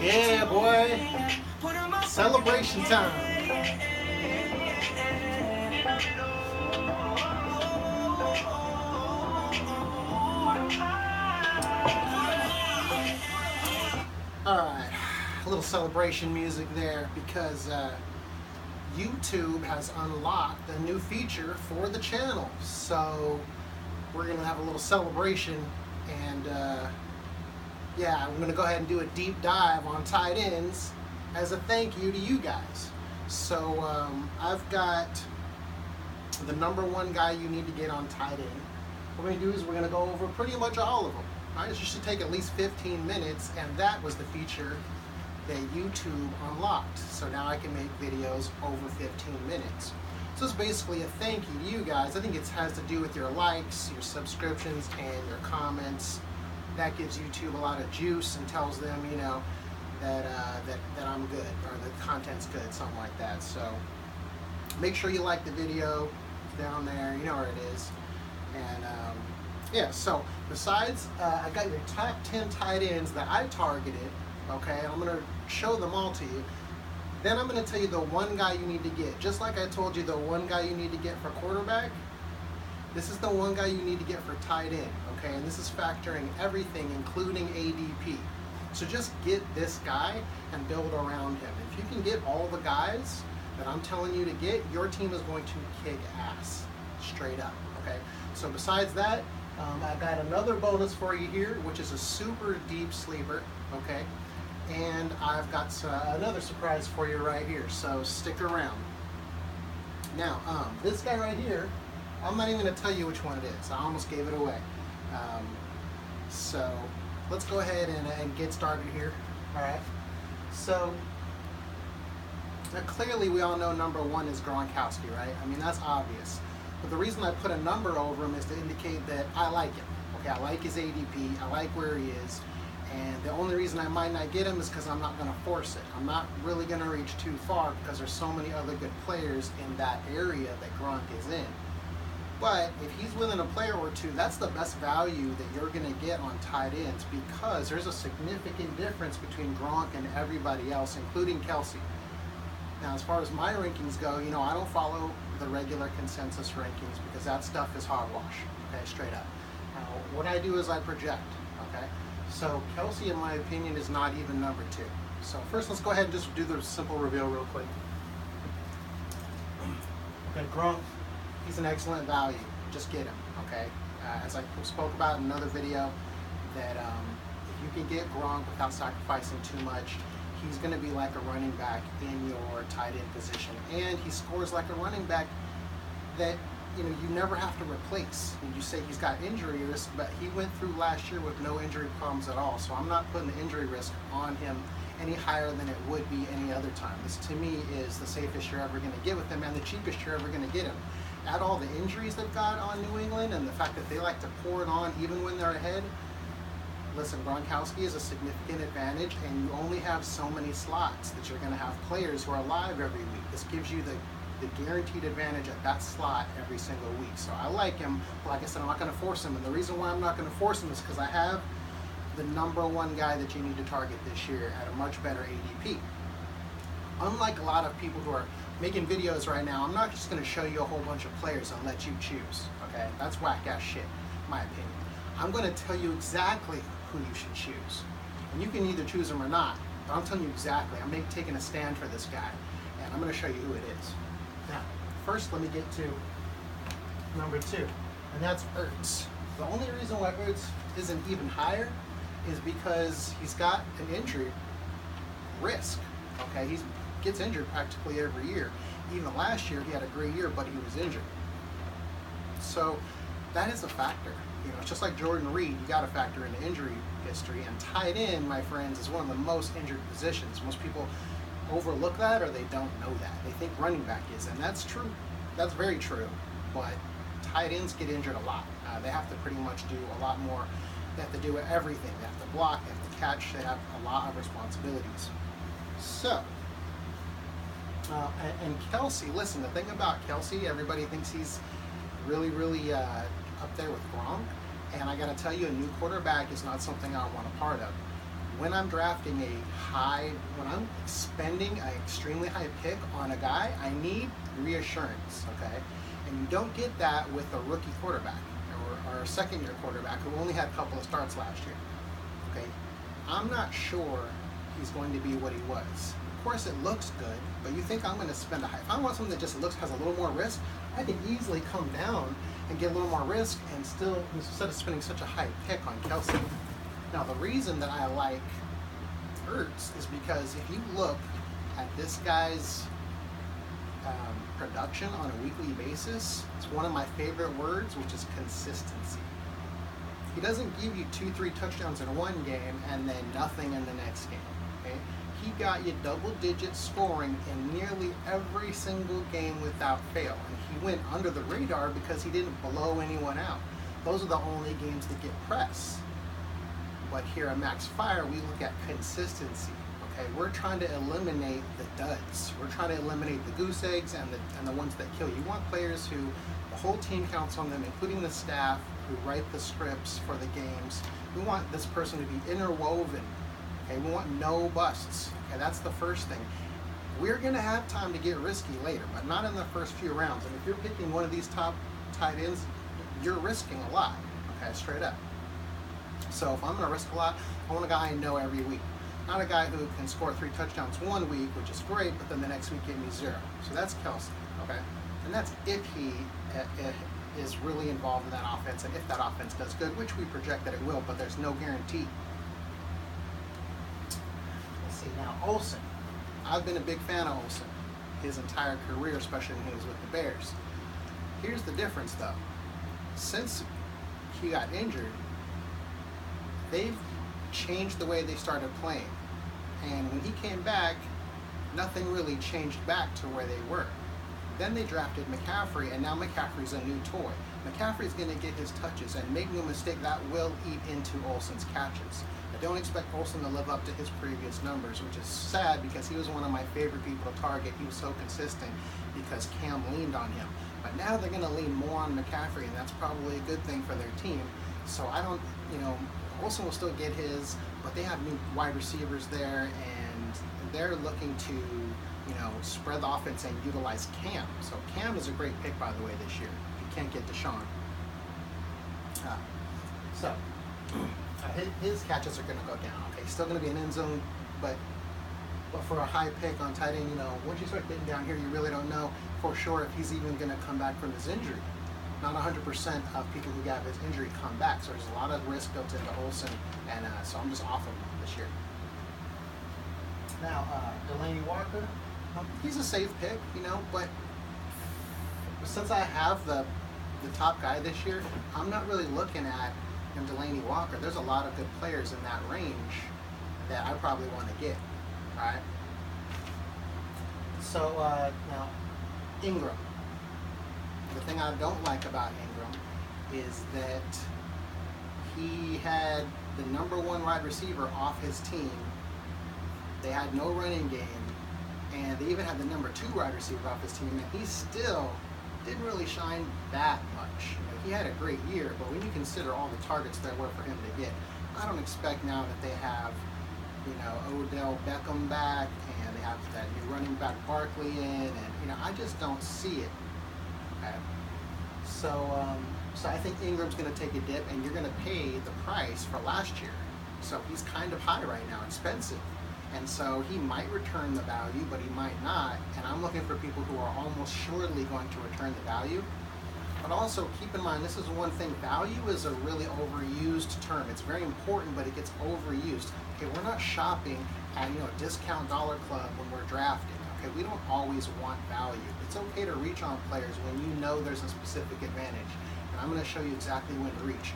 Yeah, boy. Celebration time. Alright, a little celebration music there because YouTube has unlocked a new feature for the channel. So we're going to have a little celebration, and yeah, I'm going to go ahead and do a deep dive on tight ends as a thank you to you guys. So I've got the #1 guy you need to get on tight end. What we're going to do is we're going to go over pretty much all of them. Right? It should take at least 15 minutes, and that was the feature that YouTube unlocked. So now I can make videos over 15 minutes. So it's basically a thank you to you guys. I think it has to do with your likes, your subscriptions, and your comments. That gives YouTube a lot of juice and tells them, you know, that I'm good, or the content's good, something like that. So make sure you like the video. It's down there, you know where it is. And yeah, so besides, I got your top 10 tight ends that I targeted, okay? I'm going to show them all to you. Then I'm going to tell you the one guy you need to get. Just like I told you the one guy you need to get for quarterback, this is the one guy you need to get for tight end, okay? And this is factoring everything, including ADP. So just get this guy and build around him. If you can get all the guys that I'm telling you to get, your team is going to kick ass, straight up, okay? So besides that, I've got another bonus for you here, which is a super deep sleeper, okay? And I've got another surprise for you right here, so stick around. Now, this guy right here, I'm not even going to tell you which one it is. I almost gave it away. So let's go ahead and get started here, all right? So now clearly we all know #1 is Gronkowski, right? I mean, that's obvious. But the reason I put a number over him is to indicate that I like him. Okay, I like his ADP, I like where he is, and the only reason I might not get him is because I'm not going to force it. I'm not really going to reach too far because there's so many other good players in that area that Gronk is in. But if he's within a player or two, that's the best value that you're going to get on tight ends, because there's a significant difference between Gronk and everybody else, including Kelsey. Now, as far as my rankings go, you know, I don't follow the regular consensus rankings because that stuff is hogwash, okay, straight up. What I do is I project, okay? So Kelsey, in my opinion, is not even #2. So first, let's go ahead and just do the simple reveal real quick. Okay, Gronk, he's an excellent value. Just get him, okay? As I spoke about in another video, that if you can get Gronk without sacrificing too much, he's going to be like a running back in your tight end position, and he scores like a running back that, you know, you never have to replace. And you say he's got injury risk, but he went through last year with no injury problems at all. So I'm not putting the injury risk on him any higher than it would be any other time. This, to me, is the safest you're ever going to get with him and the cheapest you're ever going to get him. Add all the injuries they've got on New England and the fact that they like to pour it on even when they're ahead. Listen, Gronkowski is a significant advantage, and you only have so many slots that you're going to have players who are live every week. This gives you the guaranteed advantage at that slot every single week. So I like him. Like I said, I'm not going to force him, and the reason why I'm not going to force him is because I have the #1 guy that you need to target this year at a much better ADP. Unlike a lot of people who are making videos right now, I'm not just going to show you a whole bunch of players and let you choose, okay? That's whack-ass shit, in my opinion. I'm going to tell you exactly who you should choose. And you can either choose him or not, but I'm telling you exactly. I'm taking a stand for this guy, and I'm going to show you who it is. Now, first let me get to #2, and that's Ertz. The only reason why Ertz isn't even higher is because he's got an injury risk, okay? He gets injured practically every year. Even last year, he had a great year, but he was injured. So that is a factor. You know, it's just like Jordan Reed, you got to factor in injury history. And tight end, my friends, is one of the most injured positions. Most people overlook that, or they don't know that. They think running back is, and that's true. That's very true. But tight ends get injured a lot. They have to pretty much do a lot more. They have to do everything. They have to block, they have to catch, they have a lot of responsibilities. So, and Kelsey, listen, the thing about Kelsey, everybody thinks he's really, really up there with Gronk. And I got to tell you, a new quarterback is not something I want a part of. When I'm drafting when I'm spending an extremely high pick on a guy, I need reassurance, okay? And you don't get that with a rookie quarterback or a second-year quarterback who only had a couple of starts last year, okay? I'm not sure he's going to be what he was. Of course, it looks good, but you think I'm going to spend if I want something that just has a little more risk, I can easily come down and get a little more risk and still, instead of spending such a high pick on Kelsey. Now, the reason that I like Ertz is because if you look at this guy's production on a weekly basis, it's one of my favorite words, which is consistency. He doesn't give you 2-3 touchdowns in one game and then nothing in the next game. Okay? He got you double-digit scoring in nearly every single game without fail, and he went under the radar because he didn't blow anyone out. Those are the only games that get press. But here at Max Fire, we look at consistency. Okay, we're trying to eliminate the duds. We're trying to eliminate the goose eggs and the ones that kill. You want players who the whole team counts on them, including the staff who write the scripts for the games. We want this person to be interwoven. Okay, we want no busts. Okay, that's the first thing. We're going to have time to get risky later, but not in the first few rounds. And if you're picking one of these top tight ends, you're risking a lot. Okay, straight up. So if I'm going to risk a lot, I want a guy I know every week. Not a guy who can score 3 touchdowns one week, which is great, but then the next week give me 0. So that's Kelsey, okay? And that's if he is really involved in that offense, and if that offense does good, which we project that it will, but there's no guarantee. Let's see, now Olsen. I've been a big fan of Olsen his entire career, especially when he was with the Bears. Here's the difference, though. Since he got injured, they've changed the way they started playing. And when he came back, nothing really changed back to where they were. Then they drafted McCaffrey, and now McCaffrey's a new toy. McCaffrey's going to get his touches, and make no mistake, that will eat into Olsen's catches. I don't expect Olsen to live up to his previous numbers, which is sad because he was one of my favorite people to target. He was so consistent because Cam leaned on him. But now they're going to lean more on McCaffrey, and that's probably a good thing for their team. So I don't, Olsen will still get his, but they have new wide receivers there, and they're looking to, spread the offense and utilize Cam. So Cam is a great pick, by the way, this year. You can't get Deshaun. His catches are going to go down. Okay, he's still going to be an end zone, but for a high pick on tight end, once you start getting down here, you really don't know for sure if he's even going to come back from his injury. Not 100% of people who got his injury come back, so there's a lot of risk built into Olsen, and so I'm just off of him this year. Now, Delanie Walker, he's a safe pick, but since I have the top guy this year, I'm not really looking at Delanie Walker. There's a lot of good players in that range that I probably want to get, right? So, now, Ingram. The thing I don't like about Ingram is that he had the #1 wide receiver off his team. They had no running game, and they even had the #2 wide receiver off his team, and he still didn't really shine that much. He had a great year, but when you consider all the targets there were for him to get, I don't expect now that they have, Odell Beckham back, and they have that new running back Barkley in, and I just don't see it. Okay. So I think Ingram's going to take a dip, and you're going to pay the price for last year. So he's kind of high right now, expensive. And so he might return the value, but he might not. And I'm looking for people who are almost surely going to return the value. But also keep in mind, this is one thing, value is a really overused term. It's very important, but it gets overused. Okay, we're not shopping at discount dollar club when we're drafting. Okay, we don't always want value. It's okay to reach on players when there's a specific advantage. And I'm going to show you exactly when to reach.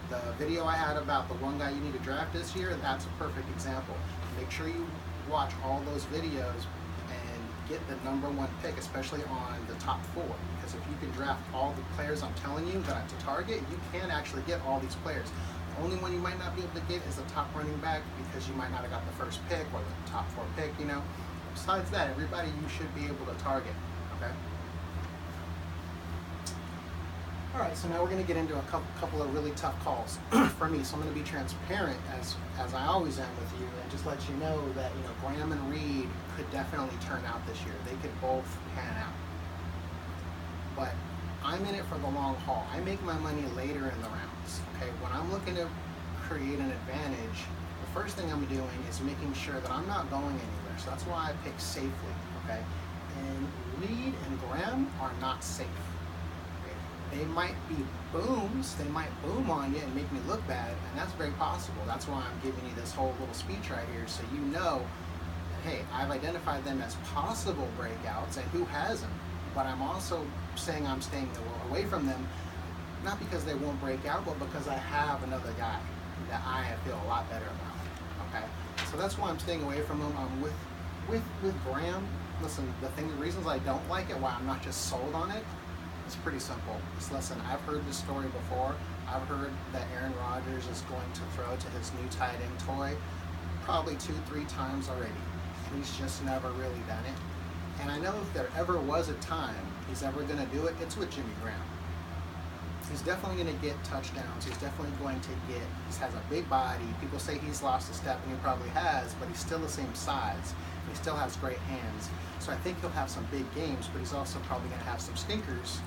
The video I had about the one guy you need to draft this year, that's a perfect example. Make sure you watch all those videos and get the #1 pick, especially on the top 4. Because if you can draft all the players I'm telling you that to target, you can actually get all these players. The only one you might not be able to get is the top running back because you might not have got the first pick or the top 4 pick, Besides that, everybody you should be able to target, okay? All right, so now we're going to get into a couple of really tough calls for me. So I'm going to be transparent as I always am with you, and just let you know that Graham and Reed could definitely turn out this year. They could both pan out. But I'm in it for the long haul. I make my money later in the rounds. Okay, when I'm looking to create an advantage, the first thing I'm doing is making sure that I'm not going anywhere. So that's why I pick safely. Okay, and Reed and Graham are not safe. They might be booms, they might boom on you and make me look bad, and that's very possible. That's why I'm giving you this whole little speech right here, so you know that, hey, I've identified them as possible breakouts, and who hasn't? But I'm also saying I'm staying away from them, not because they won't break out, but because I have another guy that I feel a lot better about, okay? So that's why I'm staying away from them. I'm with Graham. Listen, the reasons I don't like it, why I'm not just sold on it, it's pretty simple. Just listen, I've heard this story before. I've heard that Aaron Rodgers is going to throw to his new tight end toy probably 2-3 times already. And he's just never really done it. And I know if there ever was a time he's ever going to do it, it's with Jimmy Graham. He's definitely going to get touchdowns. He's definitely going to get, he has a big body. People say he's lost a step, and he probably has, but he's still the same size. He still has great hands. So I think he'll have some big games, but he's also probably going to have some stinkers.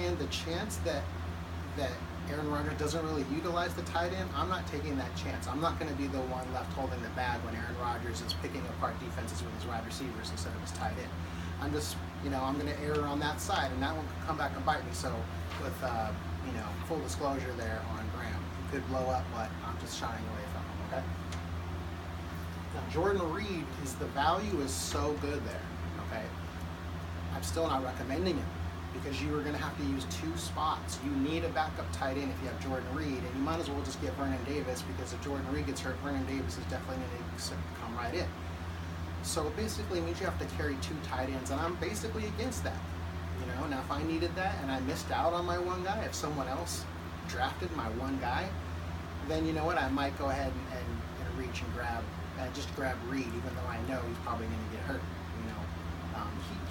And the chance that Aaron Rodgers doesn't really utilize the tight end, I'm not taking that chance. I'm not going to be the one left holding the bag when Aaron Rodgers is picking apart defenses with his wide receivers instead of his tight end. I'm just, I'm going to err on that side, and that one could come back and bite me. So with, full disclosure there on Graham, he could blow up, but I'm just shying away from him, okay? Now, Jordan Reed, the value is so good there, okay? I'm still not recommending him, because you are going to have to use 2 spots. You need a backup tight end if you have Jordan Reed, and you might as well just get Vernon Davis, because if Jordan Reed gets hurt, Vernon Davis is definitely going to come right in. So it basically means you have to carry 2 tight ends, and I'm basically against that. Now if I needed that and I missed out on my one guy, if someone else drafted my one guy, then you know what, I might go ahead and reach and just grab Reed, even though I know he's probably going to get hurt.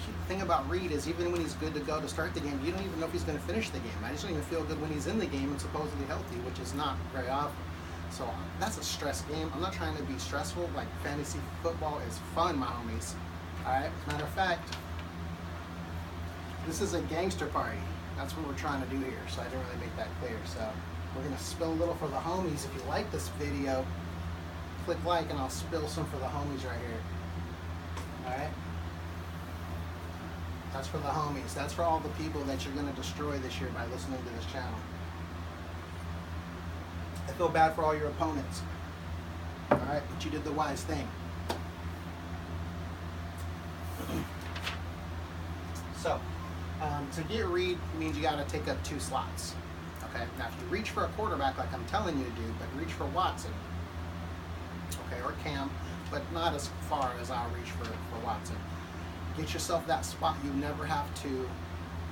The thing about Reed is, even when he's good to go to start the game, you don't even know if he's going to finish the game. I just don't even feel good when he's in the game and supposedly healthy, which is not very often. So that's a stress game. I'm not trying to be stressful. Like, fantasy football is fun, my homies. All right. Matter of fact, this is a gangster party. That's what we're trying to do here. So I didn't really make that clear. So we're gonna spill a little for the homies. If you like this video, click like, and I'll spill some for the homies right here. All right. That's for the homies. That's for all the people that you're going to destroy this year by listening to this channel. I feel bad for all your opponents. All right, but you did the wise thing. So, to get Reed means you got to take up 2 slots. Okay. Now, if you reach for a quarterback like I'm telling you to do, but reach for Watson, okay, or Cam, but not as far as I'll reach for Watson. Get yourself that spot. You never have to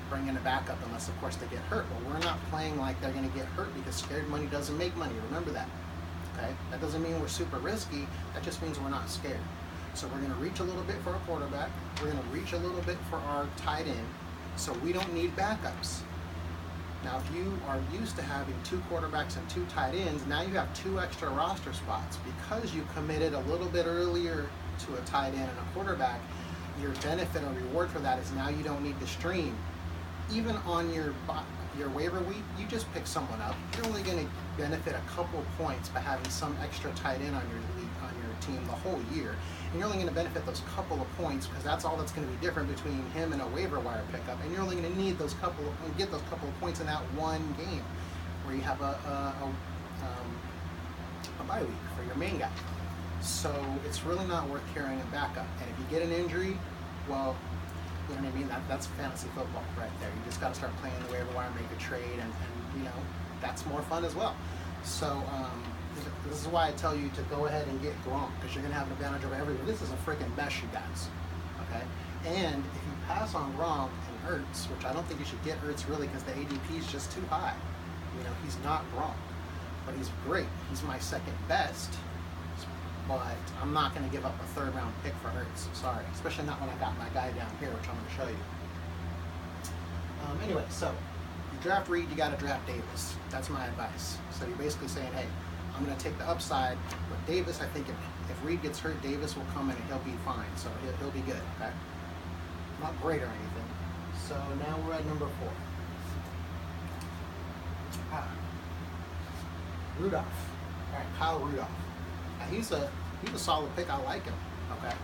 bring in a backup unless, of course, they get hurt. But we're not playing like they're going to get hurt, because scared money doesn't make money. Remember that. Okay? That doesn't mean we're super risky. That just means we're not scared. So we're going to reach a little bit for our quarterback. We're going to reach a little bit for our tight end. So we don't need backups. Now, if you are used to having 2 quarterbacks and 2 tight ends, now you have 2 extra roster spots because you committed a little bit earlier to a tight end and a quarterback. Your benefit or reward for that is now you don't need to stream. Even on your waiver week, you just pick someone up. You're only going to benefit a couple points by having some extra tight end on your team the whole year, and you're only going to benefit those couple of points, because that's all that's going to be different between him and a waiver wire pickup. And you're only going to need get those couple of points in that one game where you have a bye week for your main guy. So it's really not worth carrying a backup. And if you get an injury, well, you know what I mean? That's fantasy football right there. You just got to start playing the waiver wire, make a trade, and that's more fun as well. So this is why I tell you to go ahead and get Gronk, because you're going to have an advantage over everyone. This is a freaking mess, you guys. Okay? And if you pass on Gronk and Ertz, which I don't think you should get Ertz really, because the ADP is just too high. He's not Gronk, but he's great. He's my second best. But I'm not going to give up a 3rd round pick for Ertz. Sorry. Especially not when I got my guy down here, which I'm going to show you. Anyway, so you draft Reed, you got to draft Davis. That's my advice. So you're basically saying, hey, I'm going to take the upside, but Davis, I think if Reed gets hurt, Davis will come in and he'll be fine. So he'll be good, okay? Not great or anything. So now we're at number 4. Rudolph. All right, Kyle Rudolph. Now he's a solid pick. I like him, okay?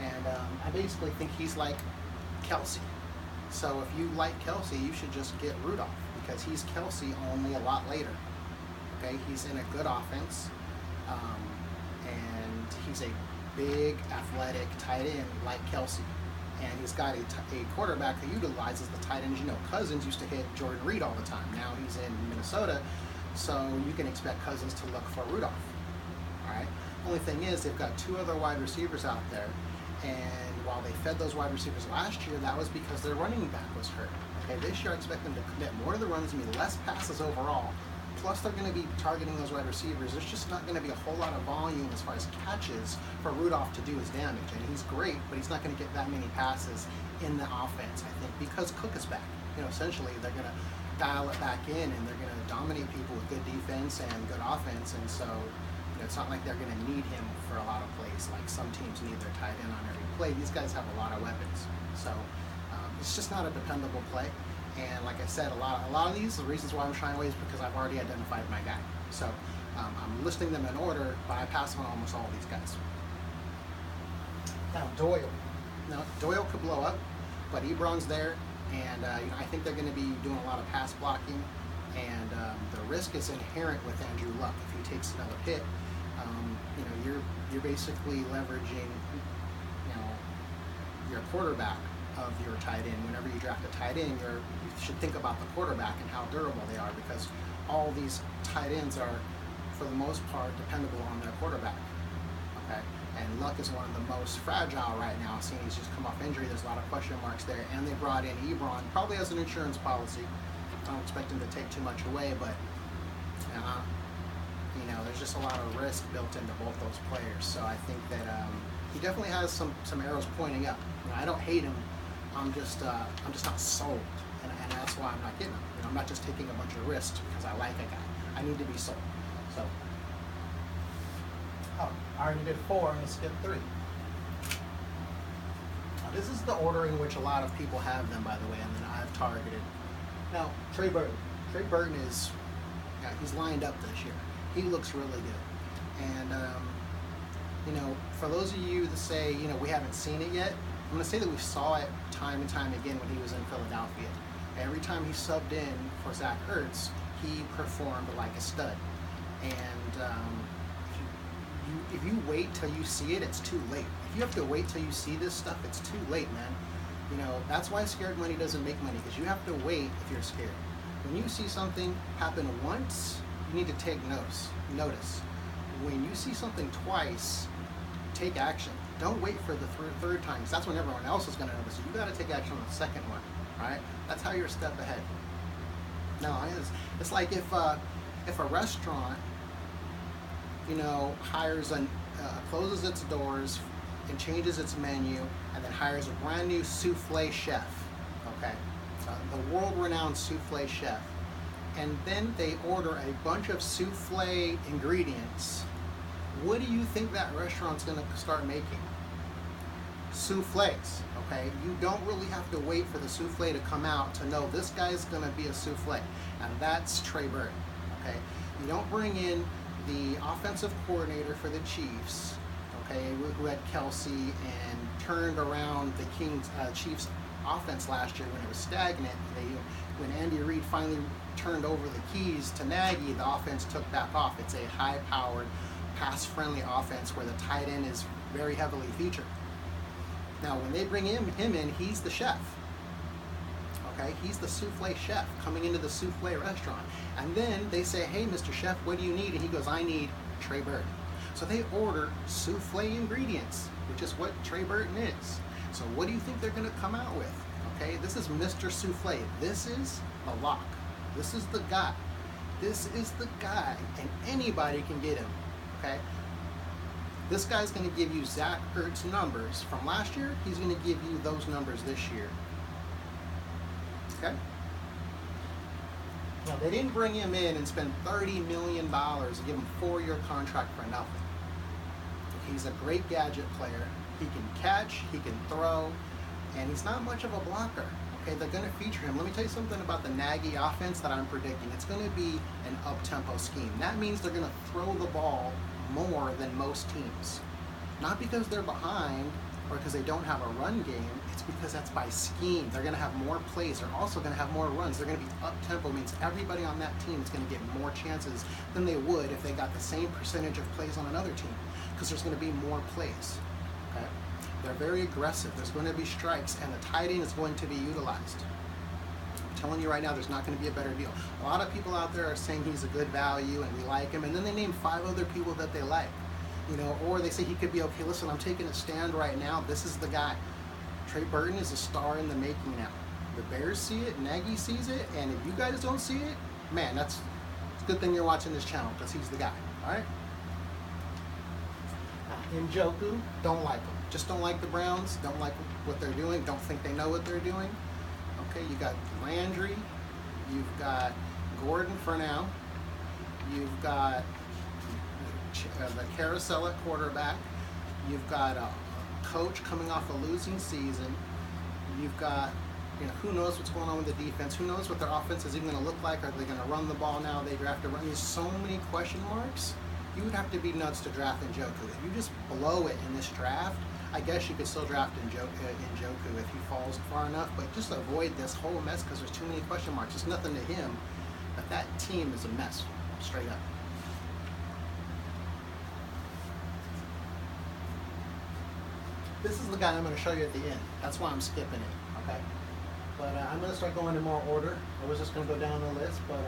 And I basically think he's like Kelsey. So if you like Kelsey, you should just get Rudolph because he's Kelsey only a lot later. Okay, he's in a good offense, and he's a big, athletic tight end like Kelsey. And he's got a quarterback who utilizes the tight ends. You know, Cousins used to hit Jordan Reed all the time. Now he's in Minnesota, so you can expect Cousins to look for Rudolph. All right. Only thing is, they've got 2 other wide receivers out there, and while they fed those wide receivers last year, that was because their running back was hurt. Okay, this year I expect them to commit more to the runs, and be less passes overall. Plus, they're going to be targeting those wide receivers. There's just not going to be a whole lot of volume as far as catches for Rudolph to do his damage. And he's great, but he's not going to get that many passes in the offense, I think, because Cook is back. You know, essentially, they're going to dial it back in, and they're going to dominate people with good defense and good offense. And so, you know, it's not like they're going to need him for a lot of plays. Like some teams need their tight end on every play. These guys have a lot of weapons. So it's just not a dependable play. And like I said, a lot of these, the reasons why I'm shying away is because I've already identified my guy. So I'm listing them in order, but I pass on almost all these guys. Now Doyle. Now Doyle could blow up, but Ebron's there, and you know, I think they're going to be doing a lot of pass blocking, and the risk is inherent with Andrew Luck. If he takes another hit, you know, you're basically leveraging, you know, your quarterback of your tight end. Whenever you draft a tight end, you should think about the quarterback and how durable they are, because all these tight ends are, for the most part, dependable on their quarterback. Okay, and Luck is one of the most fragile right now, seeing he's just come off injury. There's a lot of question marks there, and they brought in Ebron, probably as an insurance policy. I don't expect him to take too much away, but you know, there's just a lot of risk built into both those players. So I think that he definitely has some arrows pointing up. You know, I don't hate him. I'm just not sold, and that's why I'm not getting him. You know, I'm not just taking a bunch of risks because I like a guy. I need to be sold. So, I already did 4. I'm gonna skip 3. Now, this is the order in which a lot of people have them, by the way, and then I've targeted. Now, Trey Burton. Trey Burton is, he's lined up this year. He looks really good, and you know, for those of you that say, you know, we haven't seen it yet, I'm going to say that we saw it time and time again when he was in Philadelphia. Every time he subbed in for Zach Ertz, he performed like a stud. And if you wait till you see it, it's too late. If you have to wait till you see this stuff, it's too late, man. You know, that's why scared money doesn't make money, because you have to wait if you're scared. When you see something happen once, you need to take notice. When you see something twice, take action. Don't wait for the third time, because that's when everyone else is going to notice. You got to take action on the second one, right? That's how you're a step ahead. No, it's like if a restaurant, you know, closes its doors and changes its menu, and then hires a brand new souffle chef, okay? The world-renowned souffle chef. And then they order a bunch of souffle ingredients. What do you think that restaurant's going to start making? Souffles, okay? You don't really have to wait for the souffle to come out to know this guy's going to be a souffle. And that's Trey Burton, okay? You don't bring in the offensive coordinator for the Chiefs, okay, who had Kelsey and turned around the Chiefs' offense last year when it was stagnant. When Andy Reid finally turned over the keys to Nagy, the offense took back off. It's a high-powered, pass-friendly offense where the tight end is very heavily featured. Now, when they bring him in, he's the chef. Okay, he's the souffle chef coming into the souffle restaurant. And then they say, hey, Mr. Chef, what do you need? And he goes, I need Trey Burton. So they order souffle ingredients, which is what Trey Burton is. So what do you think they're going to come out with? Okay, this is Mr. Souffle. This is the lock. This is the guy. This is the guy, and anybody can get him. Okay, this guy's going to give you Zach Ertz numbers from last year. He's going to give you those numbers this year. Okay. Now, they didn't bring him in and spend $30 million and give him a 4-year contract for nothing. He's a great gadget player. He can catch, he can throw, and he's not much of a blocker. Okay, they're going to feature him. Let me tell you something about the Nagy offense that I'm predicting. It's going to be an up-tempo scheme. That means they're going to throw the ball more than most teams. Not because they're behind or because they don't have a run game. It's because that's by scheme. They're going to have more plays. They're also going to have more runs. They're going to be up-tempo. Means everybody on that team is going to get more chances than they would if they got the same percentage of plays on another team, because there's going to be more plays. Okay? They're very aggressive. There's going to be strikes, and the tight end is going to be utilized. I'm telling you right now, there's not going to be a better deal. A lot of people out there are saying he's a good value and we like him, and then they name 5 other people that they like. You know, or they say he could be okay. Listen, I'm taking a stand right now. This is the guy. Trey Burton is a star in the making now. The Bears see it, Nagy sees it, and if you guys don't see it, man, it's a good thing you're watching this channel, because he's the guy. All right. Njoku, don't like him. Just don't like the Browns. Don't like what they're doing. Don't think they know what they're doing. Okay, you got Landry. You've got Gordon for now. You've got the carousel at quarterback. You've got a coach coming off a losing season. You've got, you know, who knows what's going on with the defense? Who knows what their offense is even going to look like? Are they going to run the ball now? They draft to run. There's so many question marks. You would have to be nuts to draft Njoku. If you just blow it in this draft, I guess you could still draft Njoku if he falls far enough, but just avoid this whole mess because there's too many question marks. It's nothing to him, but that team is a mess, straight up. This is the guy I'm going to show you at the end. That's why I'm skipping it, okay? But I'm going to start going in more order. I was just going to go down the list, but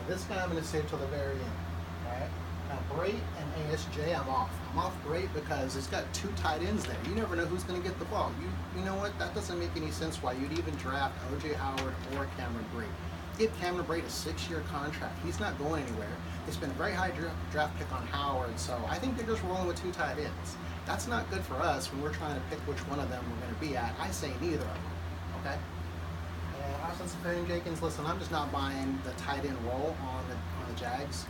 this guy I'm going to save till the very end, all right? Now, Brait and ASJ, I'm off. I'm off Brait because it's got 2 tight ends there. You never know who's going to get the ball. You know what? That doesn't make any sense why you'd even draft O.J. Howard or Cameron Brait. Give Cameron Brait a 6-year contract. He's not going anywhere. They spent a very high draft pick on Howard, so I think they're just rolling with 2 tight ends. That's not good for us when we're trying to pick which one of them we're going to be at. I say neither of them, okay? Offensive Jenkins, listen, I'm just not buying the tight end role on the Jags.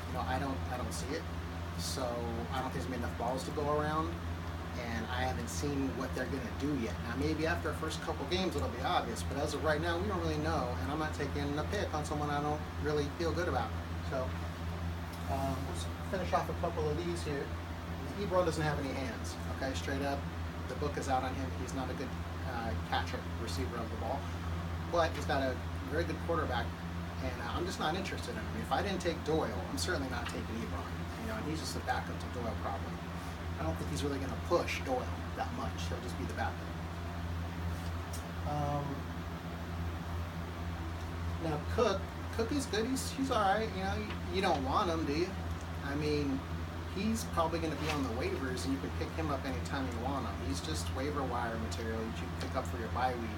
You know, I don't see it. So I don't think there's enough balls to go around, and I haven't seen what they're going to do yet. Now, maybe after the first couple games it'll be obvious, but as of right now, we don't really know, and I'm not taking a pick on someone I don't really feel good about. So let's finish off a couple of these here. Ebro doesn't have any hands, okay, straight up. The book is out on him. He's not a good catcher, receiver of the ball, but he's got a very good quarterback, and I'm just not interested in him. If I didn't take Doyle, I'm certainly not taking Ebron. You know, and he's just a backup to Doyle probably. I don't think he's really going to push Doyle that much. He'll just be the backup. Now Cook is good. He's all right. You know, you don't want him, do you? I mean, he's probably going to be on the waivers, and you can pick him up anytime you want him. He's just waiver wire material that you can pick up for your bye week.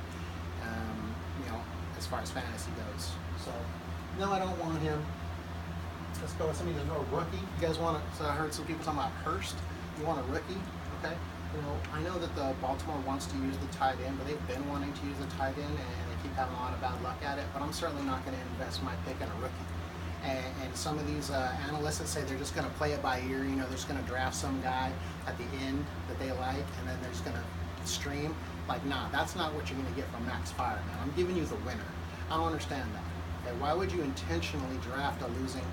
You know, as far as fantasy goes. So, no, I don't want him. Let's go with somebody who's no rookie. You guys want to? So I heard some people talking about Hurst. You want a rookie? Okay. You know, I know that the Baltimore wants to use the tight end, but they've been wanting to use the tight end, and they keep having a lot of bad luck at it. But I'm certainly not going to invest my pick in a rookie. And some of these analysts that say they're just going to play it by ear, you know, they're just going to draft some guy at the end that they like, and then they're just going to stream. Like, nah, that's not what you're going to get from Max Fire, man. I'm giving you the winner. I don't understand that. Okay, why would you intentionally draft a losing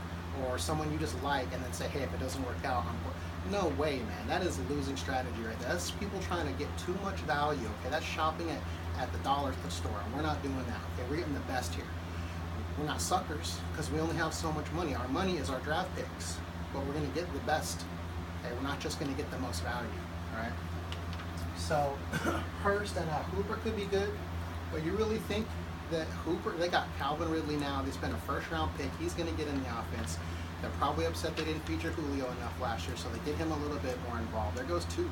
or someone you just like and then say, hey, if it doesn't work out, no way, man. That is a losing strategy right there. That's people trying to get too much value. Okay, that's shopping at the dollar store, and we're not doing that. Okay, we're getting the best here. We're not suckers because we only have so much money. Our money is our draft picks, but we're going to get the best. Okay, we're not just going to get the most value. All right. So Hurst and Hooper could be good, but you really think that Hooper? They got Calvin Ridley now. They spent a first-round pick. He's going to get in the offense. They're probably upset they didn't feature Julio enough last year, so they get him a little bit more involved. There goes two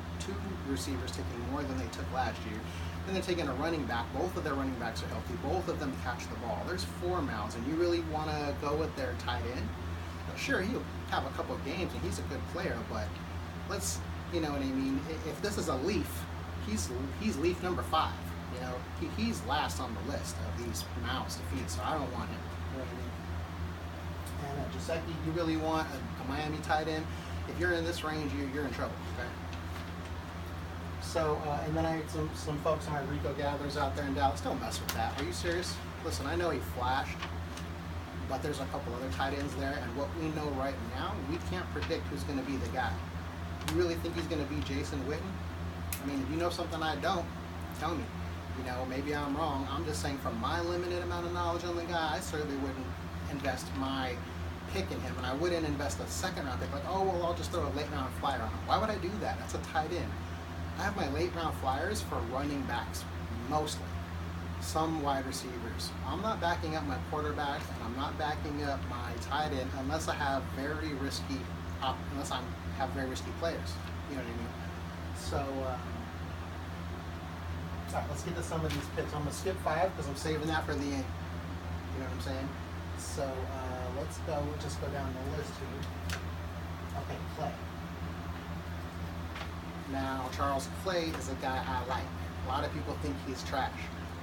receivers taking more than they took last year. Then they're taking a running back. Both of their running backs are healthy. Both of them catch the ball. There's 4 mouths, and you really want to go with their tight end? Now, sure, he'll have a couple of games, and he's a good player, but let's, you know what I mean? If this is a Leaf, he's Leaf number 5. You know, he's last on the list of these mouths to feed, so I don't want him. You know what I mean? And Jaceki, you really want a Miami tight end. If you're in this range, you're in trouble. Okay. So, and then I had some folks on my Rico gatherers out there in Dallas. Don't mess with that. Are you serious? Listen, I know he flashed, but there's a couple other tight ends there, and what we know right now, we can't predict who's going to be the guy. You really think he's going to be Jason Witten? I mean, if you know something I don't, tell me. You know, maybe I'm wrong. I'm just saying from my limited amount of knowledge on the guy, I certainly wouldn't invest my pick in him, and I wouldn't invest a second round pick. Like, oh, well, I'll just throw a late round flyer on him. Why would I do that? That's a tight end. I have my late round flyers for running backs, mostly. Some wide receivers. I'm not backing up my quarterback, and I'm not backing up my tight end unless I have very risky players. You know what I mean? So, all right, let's get to some of these picks. I'm gonna skip 5 because I'm saving that for the end. You know what I'm saying? So let's go. We'll just go down the list here. Okay, Clay. Now, Charles Clay is a guy I like. A lot of people think he's trash.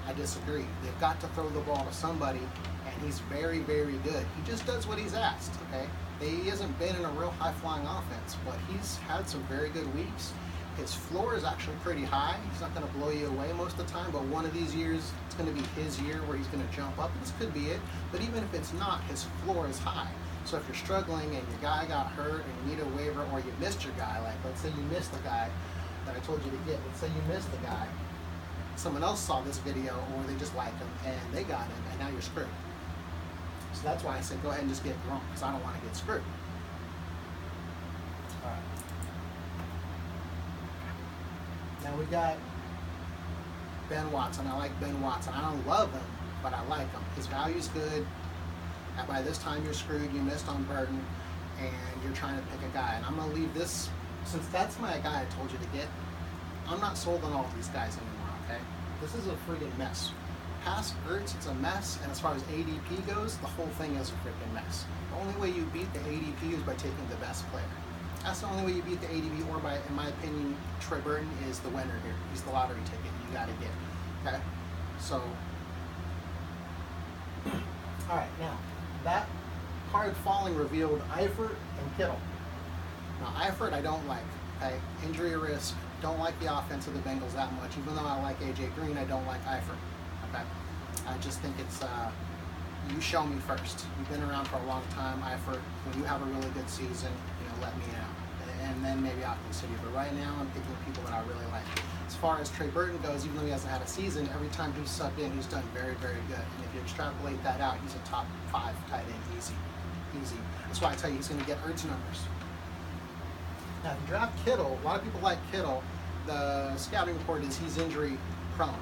I disagree. They've got to throw the ball to somebody, and he's very, very good. He just does what he's asked, okay? He hasn't been in a real high-flying offense, but he's had some very good weeks. His floor is actually pretty high. He's not going to blow you away most of the time, but one of these years, it's going to be his year where he's going to jump up. This could be it, but even if it's not, his floor is high. So if you're struggling and your guy got hurt and you need a waiver, or you missed your guy, like let's say you missed the guy that I told you to get. Let's say you missed the guy. Someone else saw this video, or they just liked him and they got him, and now you're screwed. So that's why I said go ahead and just get Gronk, because I don't want to get screwed. All right. Now we got Ben Watson. I like Ben Watson. I don't love him, but I like him. His value's good. And by this time you're screwed. You missed on Burton, and you're trying to pick a guy. And I'm going to leave this, since that's my guy I told you to get, I'm not sold on all of these guys anymore, okay? This is a friggin' mess. Past Ertz, it's a mess, and as far as ADP goes, the whole thing is a freaking mess. The only way you beat the ADP is by taking the best player. That's the only way you beat the ADP, or by, in my opinion, Trey Burton is the winner here. He's the lottery ticket you got to get, okay? So, all right, now, that card falling revealed Eifert and Kittle. Now, Eifert I don't like, okay? Injury risk, don't like the offense of the Bengals that much. Even though I like A.J. Green, I don't like Eifert, okay? I just think it's, you show me first. You've been around for a long time, Eifert. When you have a really good season, you know, let me know. And then maybe I'll consider you. But right now, I'm picking people that I really like. As far as Trey Burton goes, even though he hasn't had a season, every time he's subbed in, he's done very, very good. And if you extrapolate that out, he's a top 5 tight end, easy. Easy. That's why I tell you he's going to get Ertz numbers. Now, if you draft Kittle, a lot of people like Kittle. The scouting report is he's injury prone.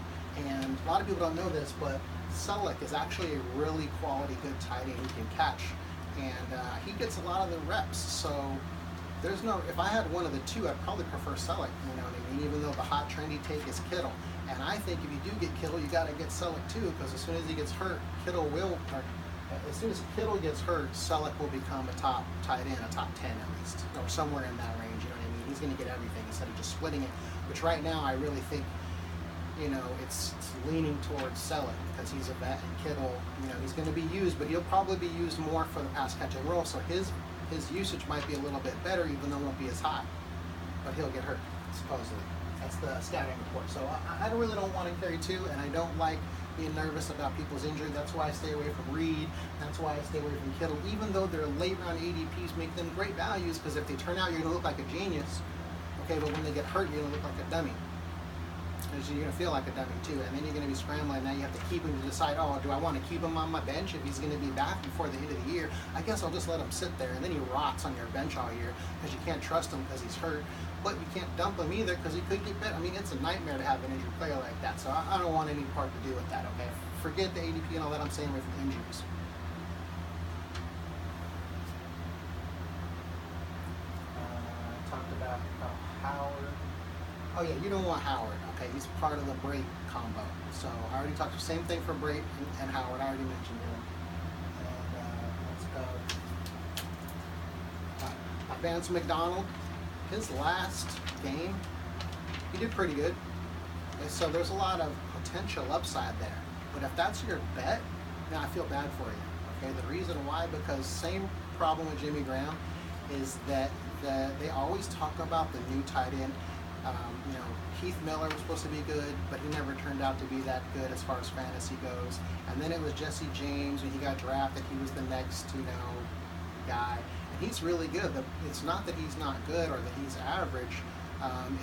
And a lot of people don't know this, but Selleck is actually a really quality good tight end he can catch. And he gets a lot of the reps. So there's no, if I had one of the two, I'd probably prefer Selleck, you know what I mean? Even though the hot trendy take is Kittle. And I think if you do get Kittle, you got to get Selleck too, because as soon as he gets hurt, as soon as Kittle gets hurt, Selleck will become a top tight end, a top 10 at least, or somewhere in that range, you know what I mean? He's going to get everything instead of just splitting it, which right now I really think, you know, it's leaning towards Selleck because he's a vet, and Kittle, you know, he's going to be used, but he'll probably be used more for the pass catching role, so his usage might be a little bit better, even though it won't be as high, but he'll get hurt, supposedly. That's the scouting report. So I really don't want to carry two, and I don't like being nervous about people's injury. That's why I stay away from Reed. That's why I stay away from Kittle. Even though their late round ADPs make them great values, because if they turn out, you're going to look like a genius. Okay, but when they get hurt, you're going to look like a dummy. You're going to feel like a dummy too, and then you're going to be scrambling. Now you have to keep him to decide, oh, do I want to keep him on my bench if he's going to be back before the end of the year? I guess I'll just let him sit there, and then he rots on your bench all year because you can't trust him because he's hurt. But you can't dump him either because he could get better. I mean, it's a nightmare to have an injured player like that, so I don't want any part to do with that, okay? Forget the ADP and all that. I'm staying away from injuries. Talked about Howard. Oh yeah, you don't want Howard, okay? He's part of the Brate combo. So I already talked the same thing for Brate and Howard. I already mentioned him. And let's go. Vance McDonald, his last game, he did pretty good. And so there's a lot of potential upside there. But if that's your bet, now I feel bad for you. Okay, the reason why, because same problem with Jimmy Graham is that they always talk about the new tight end. You know, Keith Miller was supposed to be good, but he never turned out to be that good as far as fantasy goes. And then it was Jesse James when he got drafted. He was the next, you know, guy. And he's really good. It's not that he's not good or that he's average.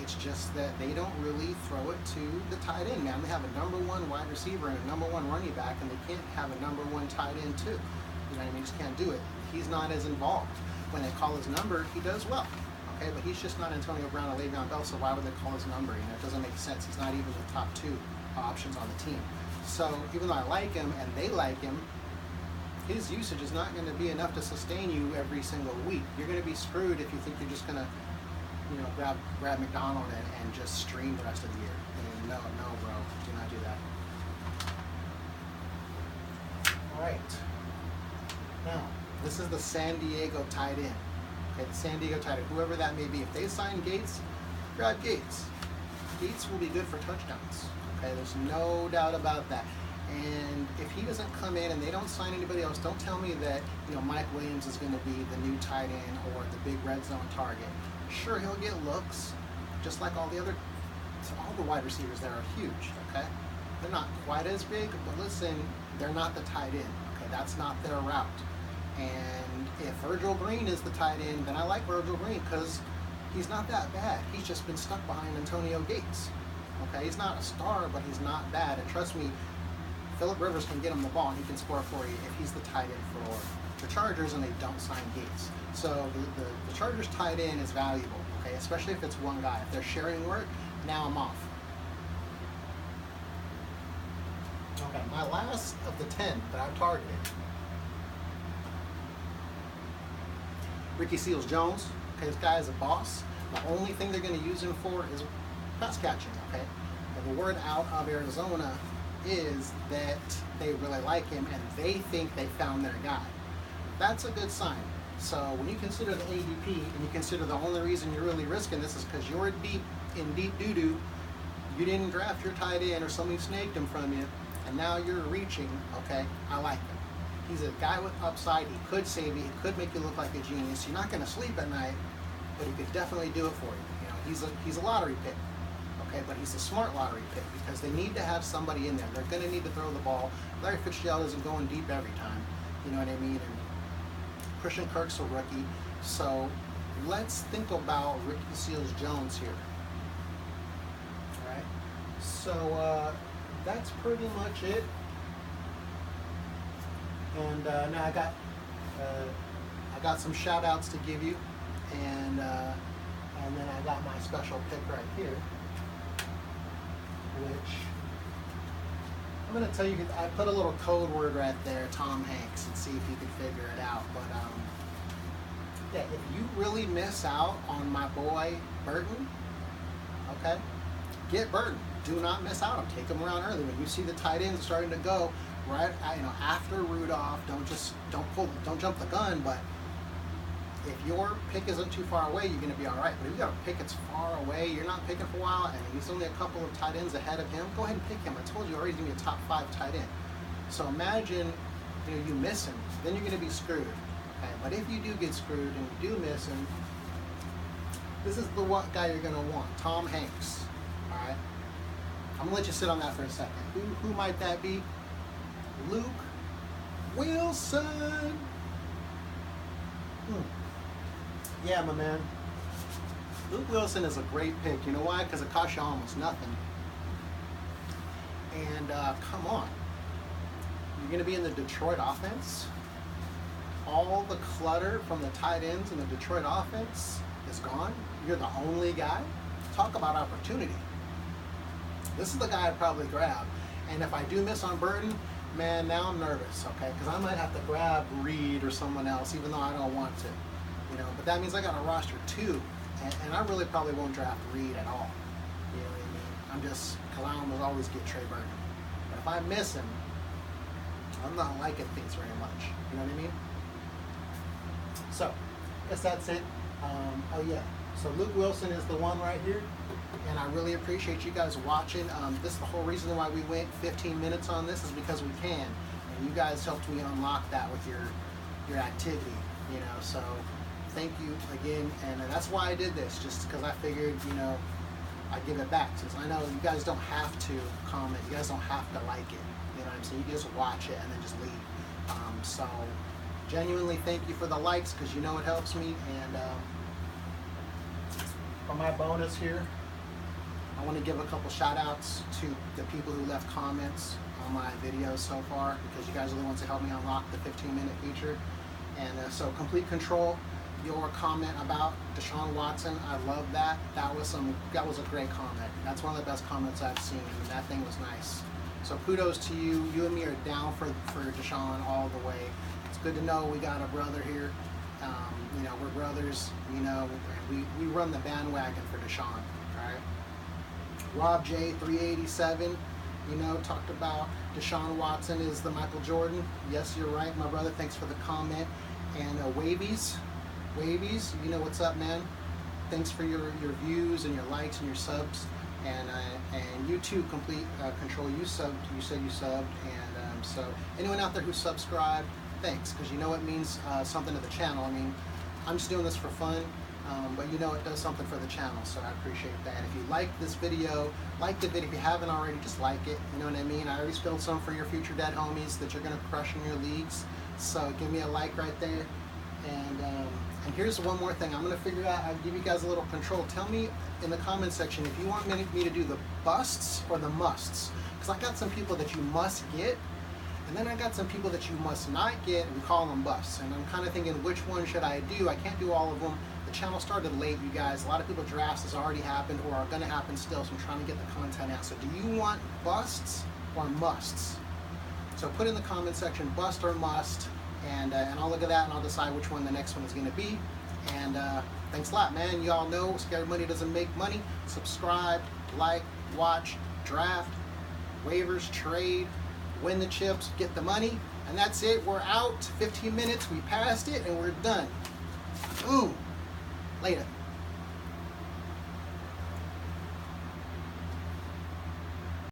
It's just that they don't really throw it to the tight end. Man, they have a #1 wide receiver and a #1 running back, and they can't have a #1 tight end too. You know what I mean? Just can't do it. He's not as involved. When they call his number, he does well. Okay, but he's just not Antonio Brown or Le'Veon Bell, so why would they call his number? You know, it doesn't make sense. He's not even the top 2 options on the team. So even though I like him and they like him, his usage is not going to be enough to sustain you every single week. You're going to be screwed if you think you're just going to, you know, grab McDonald and just stream the rest of the year. And no, bro, do not do that. All right. Now, this is the San Diego tight end. Okay, the San Diego tight end, whoever that may be. If they sign Gates, grab Gates. Gates will be good for touchdowns. Okay, there's no doubt about that. And if he doesn't come in and they don't sign anybody else, don't tell me that, you know, Mike Williams is going to be the new tight end or the big red zone target. Sure, he'll get looks, just like all the wide receivers there are huge. Okay, they're not quite as big, but listen, they're not the tight end. Okay, that's not their route. And if Virgil Green is the tight end, then I like Virgil Green because he's not that bad. He's just been stuck behind Antonio Gates. Okay, he's not a star, but he's not bad. And trust me, Phillip Rivers can get him the ball and he can score for you if he's the tight end for the Chargers and they don't sign Gates. So the Chargers tight end is valuable, okay, especially if it's one guy. If they're sharing work, now I'm off. Okay, my last of the 10 that I've targeted. Ricky Seals-Jones. Okay, this guy is a boss. The only thing they're going to use him for is pass catching, okay? And the word out of Arizona is that they really like him and they think they found their guy. That's a good sign. So when you consider the ADP and you consider the only reason you're really risking this is because you're in deep doo-doo, you didn't draft your tight end or somebody snaked him from you, and now you're reaching, okay, I like him. He's a guy with upside. He could save you. He could make you look like a genius. You're not going to sleep at night, but he could definitely do it for you. You know, he's a lottery pick, okay? But he's a smart lottery pick because they need to have somebody in there. They're going to need to throw the ball. Larry Fitzgerald isn't going deep every time. You know what I mean? And Christian Kirk's a rookie. So let's think about Ricky Seals-Jones here. All right. So that's pretty much it. And now I got some shout outs to give you, and then I got my special pick right here, which I'm going to tell you, I put a little code word right there, Tom Hanks, and see if you can figure it out. But yeah, if you really miss out on my boy Burton, okay, get Burton. Do not miss out on him. Take him around early. When you see the tight ends starting to go, right, you know, after Rudolph, don't jump the gun. But if your pick isn't too far away, you're going to be all right. But if you got a pick that's far away, you're not picking for a while, and he's only a couple of tight ends ahead of him, go ahead and pick him. I told you already he's going to be a top 5 tight end. So imagine, you know, you miss him, then you're going to be screwed. Okay? But if you do get screwed and you do miss him, this is the guy you're going to want, Tom Hanks. All right. I'm going to let you sit on that for a second. Who might that be? Luke Wilson. Yeah, my man. Luke Wilson is a great pick. You know why? Because it costs you almost nothing. And come on. You're going to be in the Detroit offense. All the clutter from the tight ends in the Detroit offense is gone. You're the only guy. Talk about opportunity. This is the guy I'd probably grab. And if I do miss on Burton, man, now I'm nervous, okay? Because I might have to grab Reed or someone else, even though I don't want to. You know, but that means I got to roster 2. And I really probably won't draft Reed at all. You know what I mean? Clown will always get Trey Burton. But if I miss him, I'm not liking things very much. You know what I mean? So, I guess that's it. Oh yeah. So Luke Wilson is the one right here. and I really appreciate you guys watching. This is the whole reason why we went 15 minutes on this, is because we can, and you guys helped me unlock that with your activity, you know. So thank you again, and that's why I did this, just because I figured, you know, I'd give it back, since I know you guys don't have to comment, you guys don't have to like it, you know what I'm saying? You just watch it and then just leave. So genuinely thank you for the likes, because you know it helps me. And for my bonus here, I want to give a couple shout outs to the people who left comments on my videos so far, because you guys are the ones that helped me unlock the 15-minute feature. And so Complete Control, your comment about Deshaun Watson, I love that. That was a great comment. That's one of the best comments I've seen. I mean, that thing was nice. So kudos to you. You and me are down for Deshaun all the way. It's good to know we got a brother here. You know, we're brothers, you know, and we run the bandwagon for Deshaun, all right? Rob J 387, you know, talked about Deshaun Watson is the Michael Jordan. Yes, you're right, my brother. Thanks for the comment. And Wavies, you know what's up, man. Thanks for your views and your likes and your subs. And you too, Complete Control, you said you subbed. And so anyone out there who subscribed, thanks, because you know it means something to the channel. I mean, I'm just doing this for fun, but you know it does something for the channel, so I appreciate that. If you like this video, like the video. If you haven't already, just like it, you know what I mean? I already spilled some for your future dead homies that you're going to crush in your leagues, so give me a like right there. And here's one more thing. I'm going to figure out, I'll give you guys a little control. Tell me in the comment section if you want me to do the busts or the musts, because I got some people that you must get, and then I got some people that you must not get, and we call them busts. And I'm kind of thinking, which one should I do? I can't do all of them. The channel started late, you guys. A lot of people drafts has already happened or are going to happen still, so I'm trying to get the content out. So do you want busts or musts? So put in the comment section, bust or must, and I'll look at that and I'll decide which one the next one is going to be. And thanks a lot, man. You all know Scared Money doesn't make money. Subscribe, like, watch, draft, waivers, trade, win the chips, get the money, and that's it. We're out. 15 minutes, we passed it, and we're done. Boom. Later.